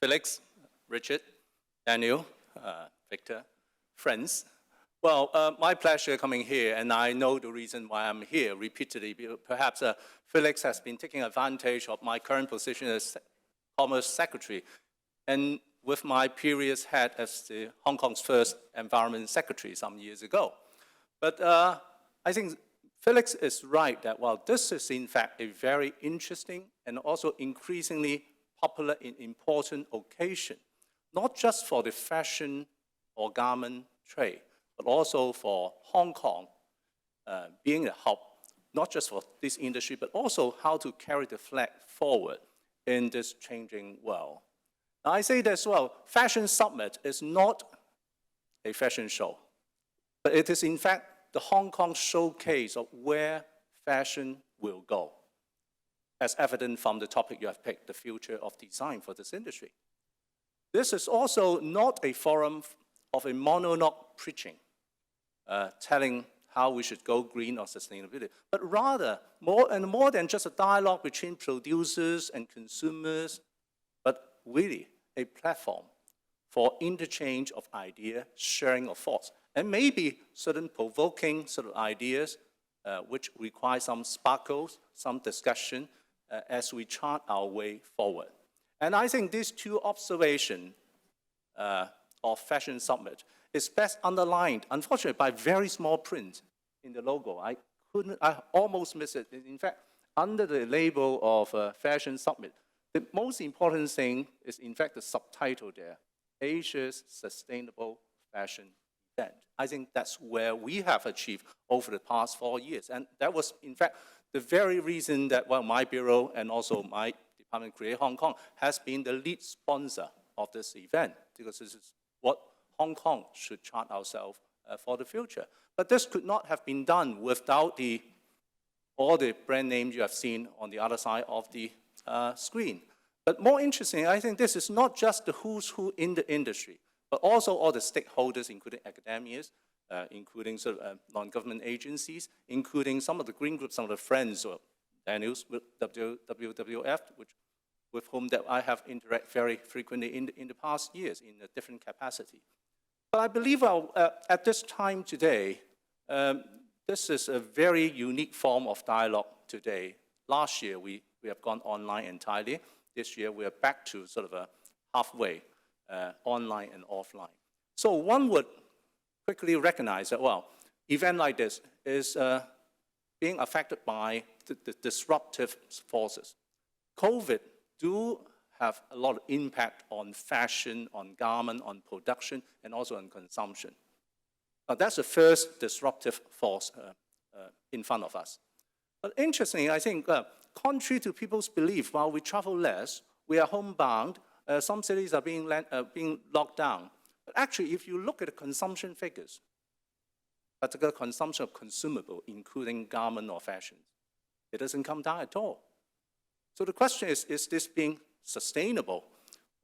Felix, Richard, Daniel, Victor, friends. Well, my pleasure coming here, and I know the reason why I'm here repeatedly. Perhaps Felix has been taking advantage of my current position as Commerce Secretary, and with my previous hat as the Hong Kong's first Environment Secretary some years ago. But I think Felix is right that, well, this is in fact a very interesting and also increasingly popular and important occasion, not just for the fashion or garment trade, but also for Hong Kong being a hub, not just for this industry, but also how to carry the flag forward in this changing world. Now, I say this, well, Fashion Summit is not a fashion show, but it is in fact the Hong Kong showcase of where fashion will go, as evident from the topic you have picked, the future of design for this industry. This is also not a forum of a monologue preaching, telling how we should go green or sustainability, but rather more than just a dialogue between producers and consumers, but really a platform for interchange of ideas, sharing of thoughts, and maybe certain provoking sort of ideas which require some sparkles, some discussion as we chart our way forward. And I think these two observations of Fashion Summit is best underlined, unfortunately, by very small print in the logo. I almost missed it. In fact, under the label of Fashion Summit, the most important thing is, in fact, the subtitle there, Asia's Sustainable Fashion Event. I think that's where we have achieved over the past 4 years. And that was, in fact, the very reason that, well, my bureau and also my department, Create Hong Kong, has been the lead sponsor of this event, because this is what Hong Kong should chart ourselves for the future. But this could not have been done without all the brand names you have seen on the other side of the screen. But more interesting, I think this is not just the who's who in the industry, but also all the stakeholders, including academias, including sort of non-government agencies, including some of the green groups, some of the friends of Daniel's with WWF, with whom that I have interacted very frequently in the past years in a different capacity. But I believe at this time today, this is a very unique form of dialogue today. Last year, we have gone online entirely. This year, we are back to sort of a halfway, online and offline. So one would quickly recognize that, well, event like this is being affected by the disruptive forces. COVID do have a lot of impact on fashion, on garment, on production, and also on consumption. Now, that's the first disruptive force in front of us. But interestingly, I think, contrary to people's belief, while we travel less, we are homebound, some cities are being locked down. But actually, if you look at the consumption figures, particular consumption of consumable, including garment or fashion, it doesn't come down at all. So the question is this being sustainable?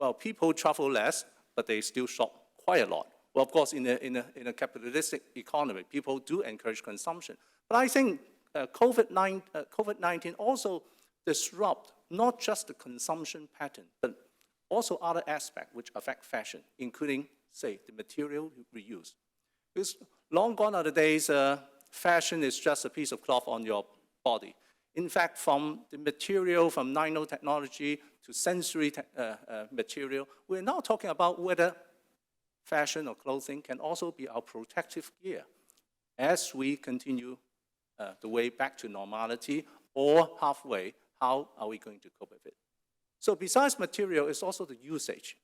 Well, people travel less, but they still shop quite a lot. Well, of course, in a capitalistic economy, people do encourage consumption. But I think COVID-19 also disrupt not just the consumption pattern, but also other aspects which affect fashion, including, say, the material reuse. Because long gone are the days fashion is just a piece of cloth on your body. In fact, from the material, from nanotechnology to sensory material, we're now talking about whether fashion or clothing can also be our protective gear as we continue the way back to normality, or halfway, how are we going to cope with it? So besides material, it's also the usage.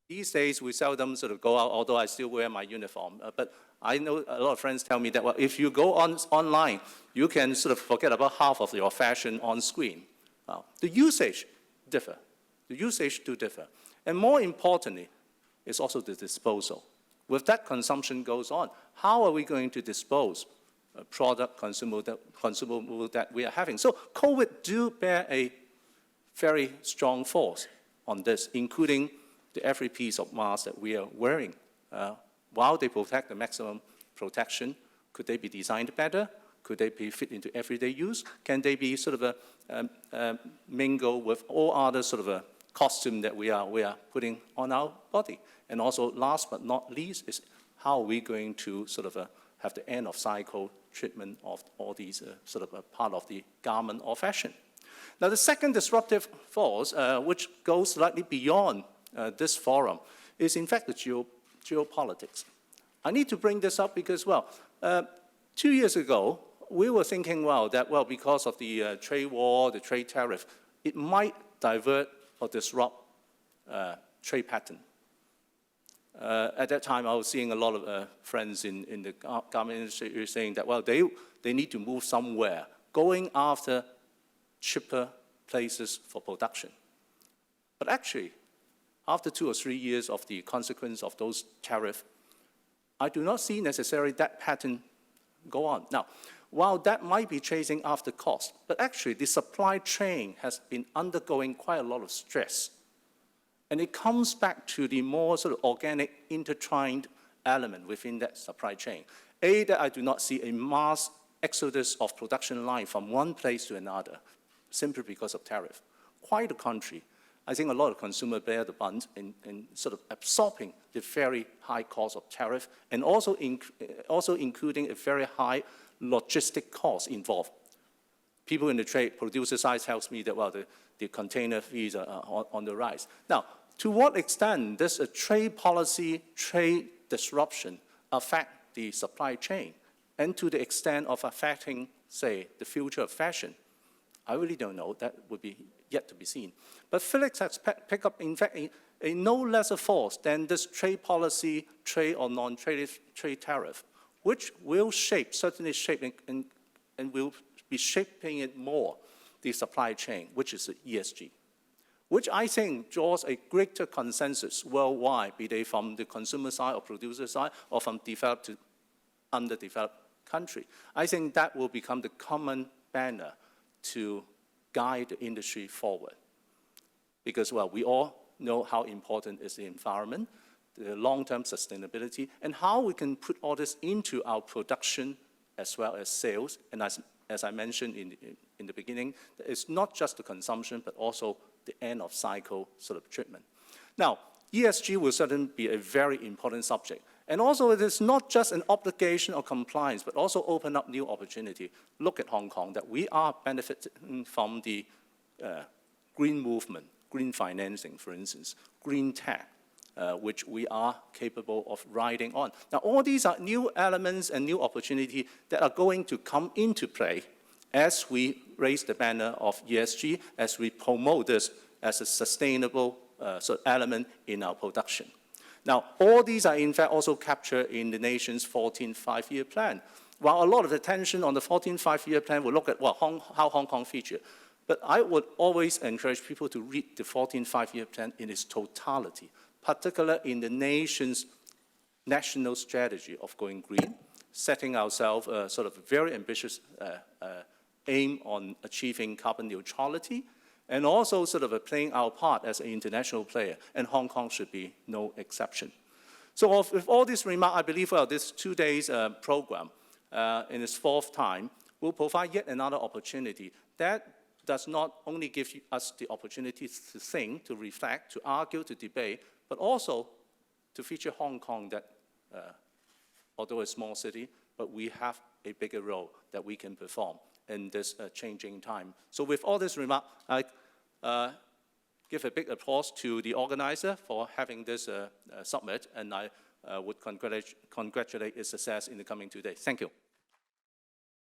These days, we seldom sort of go out, although I still wear my uniform. But I know a lot of friends tell me that, well, if you go online, you can sort of forget about half of your fashion on screen. The usage differ. The usage do differ. And more importantly, it's also the disposal. With that consumption goes on, how are we going to dispose a product, consumable that we are having? So COVID do bear a very strong force on this, including every piece of mask that we are wearing. While they protect the maximum protection, could they be designed better? Could they be fit into everyday use? Can they be sort of mingle with all other sort of costume that we are putting on our body. And also, last but not least, is how are we going to sort of have the end of cycle treatment of all these sort of a part of the garment or fashion. Now, the second disruptive force, which goes slightly beyond this forum, is in fact the geopolitics. I need to bring this up because, well, 2 years ago, we were thinking, well, because of the trade war, the trade tariff, it might divert or disrupt trade pattern. At that time, I was seeing a lot of friends in the garment industry saying that, well, they need to move somewhere, going after cheaper places for production. But actually, after 2 or 3 years of the consequence of those tariffs, I do not see necessarily that pattern go on. Now, while that might be chasing after cost, but actually the supply chain has been undergoing quite a lot of stress. And it comes back to the more sort of organic, intertwined element within that supply chain. That I do not see a mass exodus of production line from one place to another, simply because of tariff. Quite the contrary. I think a lot of consumers bear the brunt in sort of absorbing the very high cost of tariff, and also including a very high logistic cost involved. People in the trade, producer side tells me that, well, the container fees are on the rise. Now, to what extent does a trade policy, trade disruption affect the supply chain? And to the extent of affecting, say, the future of fashion, I really don't know. That would be yet to be seen. But Felix has picked up, in fact, a no lesser force than this trade policy, trade or non-trade tariff, which will certainly shape and will be shaping it more, the supply chain, which is the ESG, which I think draws a greater consensus worldwide, be they from the consumer side or producer side, or from developed to underdeveloped country. I think that will become the common banner to guide the industry forward. Because, well, we all know how important is the environment, the long-term sustainability, and how we can put all this into our production as well as sales. And as I mentioned in the beginning, it's not just the consumption, but also the end of cycle sort of treatment. Now, ESG will certainly be a very important subject. And also, it is not just an obligation or compliance, but also open up new opportunity. Look at Hong Kong, that we are benefiting from the green movement, green financing, for instance, green tech, which we are capable of riding on. Now, all these are new elements and new opportunity that are going to come into play as we raise the banner of ESG, as we promote this as a sustainable sort of element in our production. Now, all these are in fact also captured in the nation's 14th five-year plan. While a lot of attention on the 14th five-year plan will look at how Hong Kong features, but I would always encourage people to read the 14th five-year plan in its totality, particularly in the nation's national strategy of going green, setting ourselves a sort of very ambitious aim on achieving carbon neutrality, and also sort of playing our part as an international player, and Hong Kong should be no exception. So with all this remark, I believe, well, this 2 days program in its fourth time will provide yet another opportunity that does not only give us the opportunity to think, to reflect, to argue, to debate, but also to feature Hong Kong that, although a small city, but we have a bigger role that we can perform in this changing time. So with all this remark, I give a big applause to the organizer for having this summit, and I would congratulate its success in the coming 2 days. Thank you.